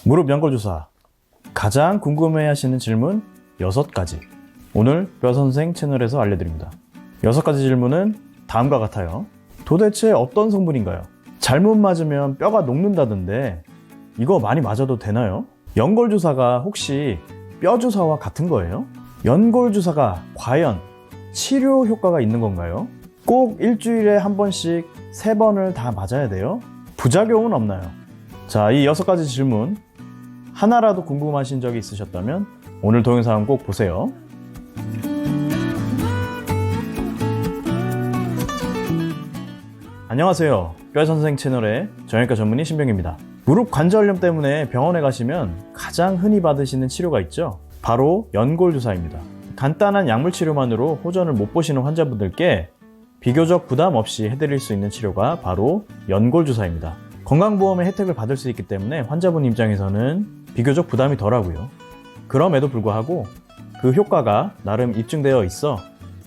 무릎 연골주사 가장 궁금해하시는 질문 6가지 오늘 뼈선생 채널에서 알려드립니다. 6가지 질문은 다음과 같아요. 도대체 어떤 성분인가요? 잘못 맞으면 뼈가 녹는다던데 이거 많이 맞아도 되나요? 연골주사가 혹시 뼈주사와 같은 거예요? 연골주사가 과연 치료 효과가 있는 건가요? 꼭 일주일에 한 번씩 3번을 다 맞아야 돼요? 부작용은 없나요? 자, 이 6가지 질문 하나라도 궁금하신 적이 있으셨다면 오늘 동영상 꼭 보세요. 안녕하세요. 뼈선생 채널의 정형외과 전문의 신병입니다. 무릎 관절염 때문에 병원에 가시면 가장 흔히 받으시는 치료가 있죠. 바로 연골주사입니다. 간단한 약물 치료만으로 호전을 못 보시는 환자분들께 비교적 부담 없이 해드릴 수 있는 치료가 바로 연골주사입니다. 건강보험의 혜택을 받을 수 있기 때문에 환자분 입장에서는 비교적 부담이 덜하고요. 그럼에도 불구하고 그 효과가 나름 입증되어 있어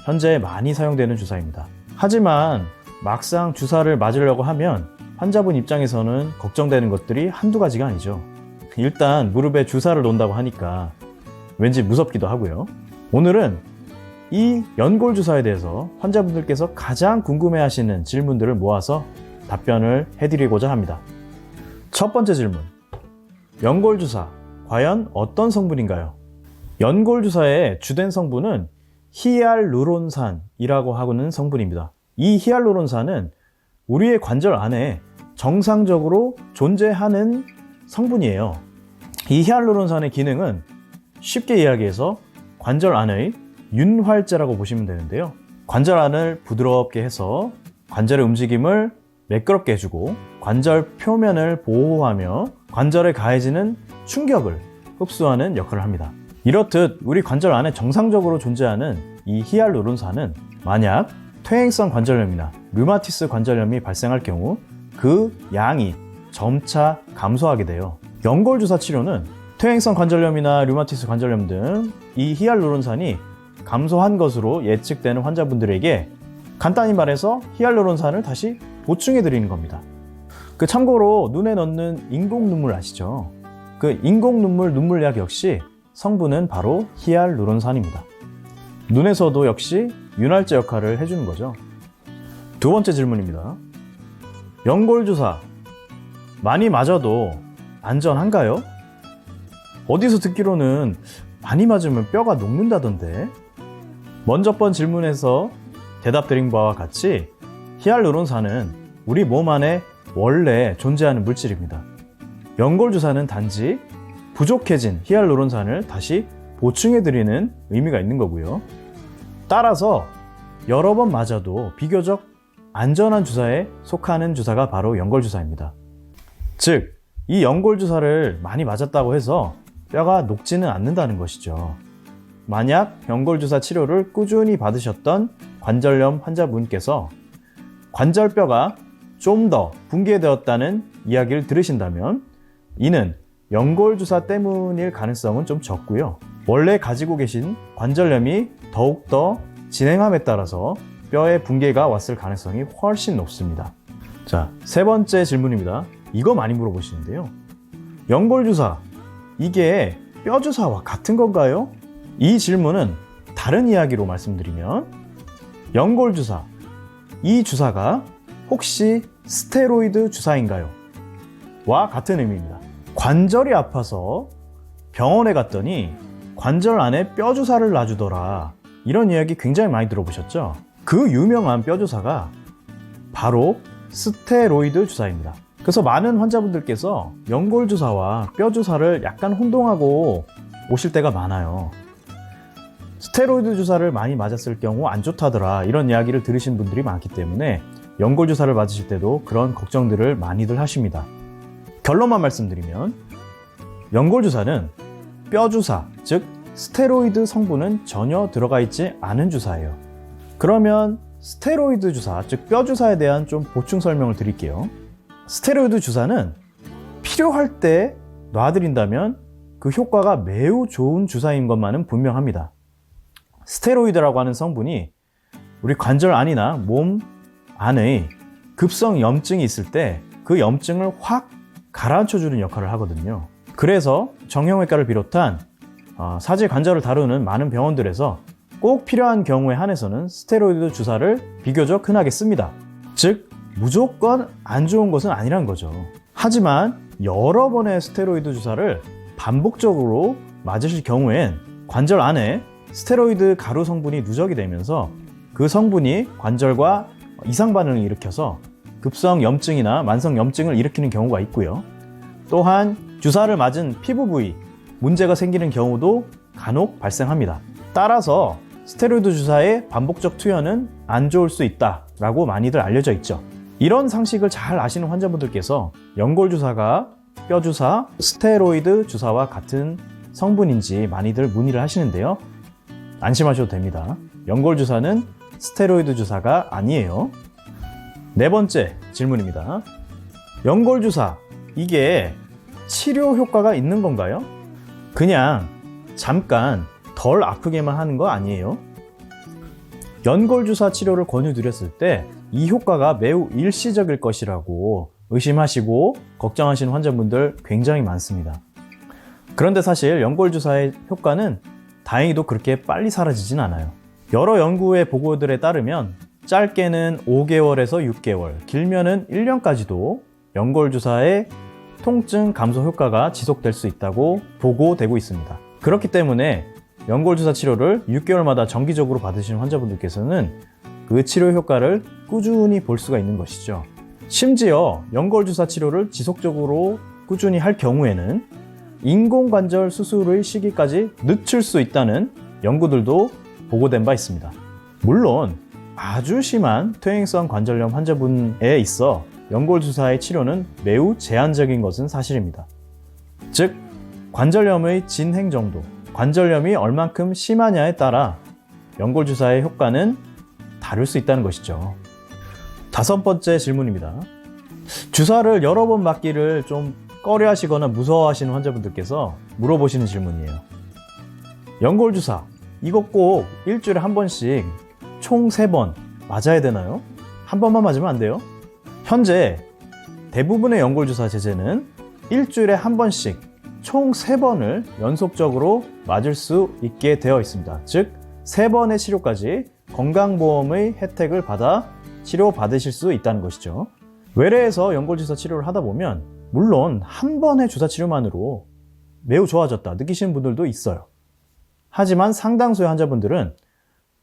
현재 많이 사용되는 주사입니다. 하지만 막상 주사를 맞으려고 하면 환자분 입장에서는 걱정되는 것들이 한두 가지가 아니죠. 일단 무릎에 주사를 놓는다고 하니까 왠지 무섭기도 하고요. 오늘은 이 연골주사에 대해서 환자분들께서 가장 궁금해하시는 질문들을 모아서 답변을 해드리고자 합니다. 첫 번째 질문, 연골주사 과연 어떤 성분인가요? 연골주사의 주된 성분은 히알루론산이라고 하는 성분입니다. 이 히알루론산은 우리의 관절 안에 정상적으로 존재하는 성분이에요. 이 히알루론산의 기능은 쉽게 이야기해서 관절 안의 윤활제라고 보시면 되는데요. 관절 안을 부드럽게 해서 관절의 움직임을 매끄럽게 해주고 관절 표면을 보호하며 관절에 가해지는 충격을 흡수하는 역할을 합니다. 이렇듯 우리 관절 안에 정상적으로 존재하는 이 히알루론산은 만약 퇴행성 관절염이나 류마티스 관절염이 발생할 경우 그 양이 점차 감소하게 돼요. 연골주사 치료는 퇴행성 관절염이나 류마티스 관절염 등 이 히알루론산이 감소한 것으로 예측되는 환자분들에게 간단히 말해서 히알루론산을 다시 보충해 드리는 겁니다. 참고로 눈에 넣는 인공 눈물 아시죠? 그 인공 눈물약 역시 성분은 바로 히알루론산입니다. 눈에서도 역시 윤활제 역할을 해주는 거죠. 두 번째 질문입니다. 연골주사 많이 맞아도 안전한가요? 어디서 듣기로는 많이 맞으면 뼈가 녹는다던데. 먼저 번 질문에서 대답드린 바와 같이 히알루론산은 우리 몸 안에 원래 존재하는 물질입니다. 연골주사는 단지 부족해진 히알루론산을 다시 보충해드리는 의미가 있는 거고요. 따라서 여러 번 맞아도 비교적 안전한 주사에 속하는 주사가 바로 연골주사입니다. 즉, 이 연골주사를 많이 맞았다고 해서 뼈가 녹지는 않는다는 것이죠. 만약 연골주사 치료를 꾸준히 받으셨던 관절염 환자분께서 관절뼈가 좀 더 붕괴되었다는 이야기를 들으신다면 이는 연골주사 때문일 가능성은 좀 적고요. 원래 가지고 계신 관절염이 더욱더 진행함에 따라서 뼈에 붕괴가 왔을 가능성이 훨씬 높습니다. 자, 세 번째 질문입니다. 이거 많이 물어보시는데요. 연골주사, 이게 뼈주사와 같은 건가요? 이 질문은 다른 이야기로 말씀드리면 연골주사, 이 주사가 혹시 스테로이드 주사인가요? 와 같은 의미입니다. 관절이 아파서 병원에 갔더니 관절 안에 뼈주사를 놔주더라, 이런 이야기 굉장히 많이 들어보셨죠? 그 유명한 뼈주사가 바로 스테로이드 주사입니다. 그래서 많은 환자분들께서 연골주사와 뼈주사를 약간 혼동하고 오실 때가 많아요. 스테로이드 주사를 많이 맞았을 경우 안 좋다더라, 이런 이야기를 들으신 분들이 많기 때문에 연골주사를 맞으실 때도 그런 걱정들을 많이들 하십니다. 결론만 말씀드리면 연골주사는 뼈주사, 즉 스테로이드 성분은 전혀 들어가 있지 않은 주사예요. 그러면 스테로이드 주사, 즉 뼈주사에 대한 좀 보충 설명을 드릴게요. 스테로이드 주사는 필요할 때 놔드린다면 그 효과가 매우 좋은 주사인 것만은 분명합니다. 스테로이드라고 하는 성분이 우리 관절 안이나 몸 안에 급성 염증이 있을 때 그 염증을 확 가라앉혀주는 역할을 하거든요. 그래서 정형외과를 비롯한 사지 관절을 다루는 많은 병원들에서 꼭 필요한 경우에 한해서는 스테로이드 주사를 비교적 흔하게 씁니다. 즉 무조건 안 좋은 것은 아니란 거죠. 하지만 여러 번의 스테로이드 주사를 반복적으로 맞으실 경우엔 관절 안에 스테로이드 가루 성분이 누적이 되면서 그 성분이 관절과 이상 반응을 일으켜서 급성 염증이나 만성 염증을 일으키는 경우가 있고요. 또한 주사를 맞은 피부 부위 문제가 생기는 경우도 간혹 발생합니다. 따라서 스테로이드 주사의 반복적 투여는 안 좋을 수 있다라고 많이들 알려져 있죠. 이런 상식을 잘 아시는 환자분들께서 연골 주사가 뼈 주사, 스테로이드 주사와 같은 성분인지 많이들 문의를 하시는데요. 안심하셔도 됩니다. 연골 주사는 스테로이드 주사가 아니에요. 네 번째 질문입니다. 연골 주사, 이게 치료 효과가 있는 건가요? 그냥 잠깐 덜 아프게만 하는 거 아니에요? 연골 주사 치료를 권유드렸을 때 이 효과가 매우 일시적일 것이라고 의심하시고 걱정하시는 환자분들 굉장히 많습니다. 그런데 사실 연골 주사의 효과는 다행히도 그렇게 빨리 사라지진 않아요. 여러 연구의 보고들에 따르면 짧게는 5개월에서 6개월, 길면은 1년까지도 연골 주사의 통증 감소 효과가 지속될 수 있다고 보고되고 있습니다. 그렇기 때문에 연골 주사 치료를 6개월마다 정기적으로 받으시는 환자분들께서는 그 치료 효과를 꾸준히 볼 수가 있는 것이죠. 심지어 연골 주사 치료를 지속적으로 꾸준히 할 경우에는 인공관절 수술의 시기까지 늦출 수 있다는 연구들도 보고된 바 있습니다. 물론 아주 심한 퇴행성 관절염 환자분에 있어 연골 주사의 치료는 매우 제한적인 것은 사실입니다. 즉 관절염의 진행 정도, 관절염이 얼만큼 심하냐에 따라 연골 주사의 효과는 다를 수 있다는 것이죠. 다섯 번째 질문입니다. 주사를 여러 번 맞기를 좀 꺼려 하시거나 무서워하시는 환자분들께서 물어보시는 질문이에요. 연골 주사, 이거 꼭 일주일에 한 번씩 총 3번 맞아야 되나요? 한 번만 맞으면 안 돼요? 현재 대부분의 연골 주사 제제는 일주일에 한 번씩 총 3번을 연속적으로 맞을 수 있게 되어 있습니다. 즉 3번의 치료까지 건강보험의 혜택을 받아 치료받으실 수 있다는 것이죠. 외래에서 연골 주사 치료를 하다 보면 물론 한 번의 주사 치료만으로 매우 좋아졌다 느끼시는 분들도 있어요. 하지만 상당수의 환자분들은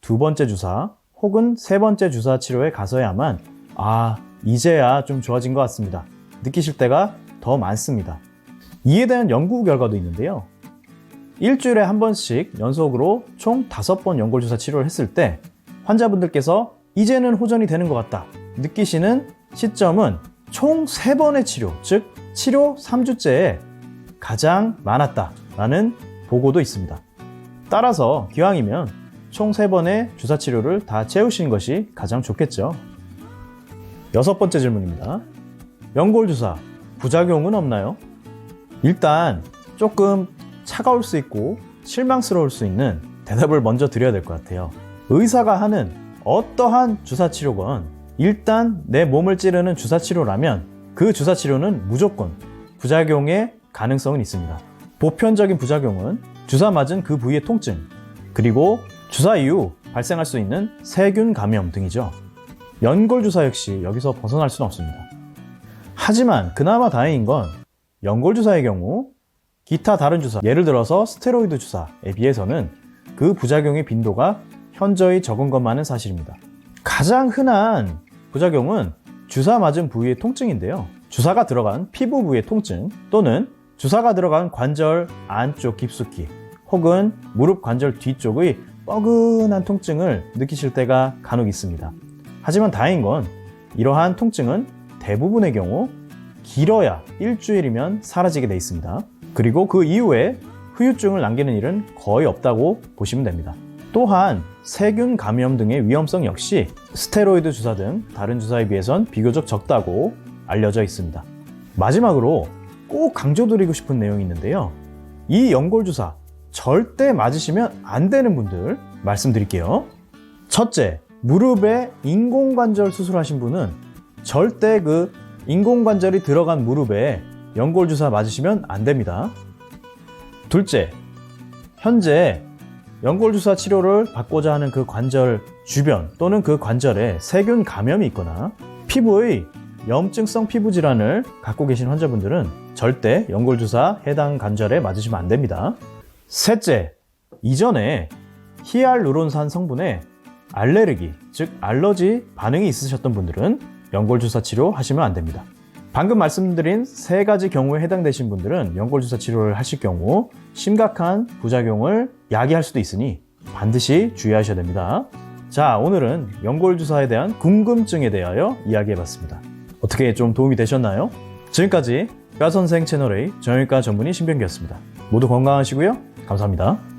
2번째 주사 혹은 3번째 주사 치료에 가서야만 이제야 좀 좋아진 것 같습니다 느끼실 때가 더 많습니다. 이에 대한 연구 결과도 있는데요. 일주일에 한 번씩 연속으로 총 5번 연골 주사 치료를 했을 때 환자분들께서 이제는 호전이 되는 것 같다 느끼시는 시점은 총 3번의 치료, 즉 치료 3주째에 가장 많았다라는 보고도 있습니다. 따라서 기왕이면 총 3번의 주사 치료를 다 채우시는 것이 가장 좋겠죠. 6번째 질문입니다. 연골 주사 부작용은 없나요? 일단 조금 차가울 수 있고 실망스러울 수 있는 대답을 먼저 드려야 될 것 같아요. 의사가 하는 어떠한 주사 치료건 일단 내 몸을 찌르는 주사 치료라면 그 주사 치료는 무조건 부작용의 가능성은 있습니다. 보편적인 부작용은 주사 맞은 그 부위의 통증, 그리고 주사 이후 발생할 수 있는 세균 감염 등이죠. 연골 주사 역시 여기서 벗어날 수는 없습니다. 하지만 그나마 다행인 건 연골 주사의 경우 기타 다른 주사, 예를 들어서 스테로이드 주사에 비해서는 그 부작용의 빈도가 현저히 적은 것만은 사실입니다. 가장 흔한 부작용은 주사 맞은 부위의 통증인데요. 주사가 들어간 피부 부위의 통증 또는 주사가 들어간 관절 안쪽 깊숙이 혹은 무릎 관절 뒤쪽의 뻐근한 통증을 느끼실 때가 간혹 있습니다. 하지만 다행인 건 이러한 통증은 대부분의 경우 길어야 일주일이면 사라지게 돼 있습니다. 그리고 그 이후에 후유증을 남기는 일은 거의 없다고 보시면 됩니다. 또한 세균 감염 등의 위험성 역시 스테로이드 주사 등 다른 주사에 비해선 비교적 적다고 알려져 있습니다. 마지막으로 꼭 강조드리고 싶은 내용이 있는데요. 이 연골 주사 절대 맞으시면 안 되는 분들 말씀드릴게요. 첫째, 무릎에 인공관절 수술하신 분은 절대 그 인공관절이 들어간 무릎에 연골주사 맞으시면 안 됩니다. 둘째, 현재 연골주사 치료를 받고자 하는 그 관절 주변 또는 그 관절에 세균 감염이 있거나 피부의 염증성 피부 질환을 갖고 계신 환자분들은 절대 연골주사 해당 관절에 맞으시면 안 됩니다. 셋째, 이전에 히알루론산 성분에 알레르기, 즉 알러지 반응이 있으셨던 분들은 연골주사 치료 하시면 안 됩니다. 방금 말씀드린 세 가지 경우에 해당되신 분들은 연골주사 치료를 하실 경우 심각한 부작용을 야기할 수도 있으니 반드시 주의하셔야 됩니다. 자, 오늘은 연골주사에 대한 궁금증에 대하여 이야기해봤습니다. 어떻게 좀 도움이 되셨나요? 지금까지 뼈선생 채널의 정형외과 전문의 신병기였습니다. 모두 건강하시고요. 감사합니다.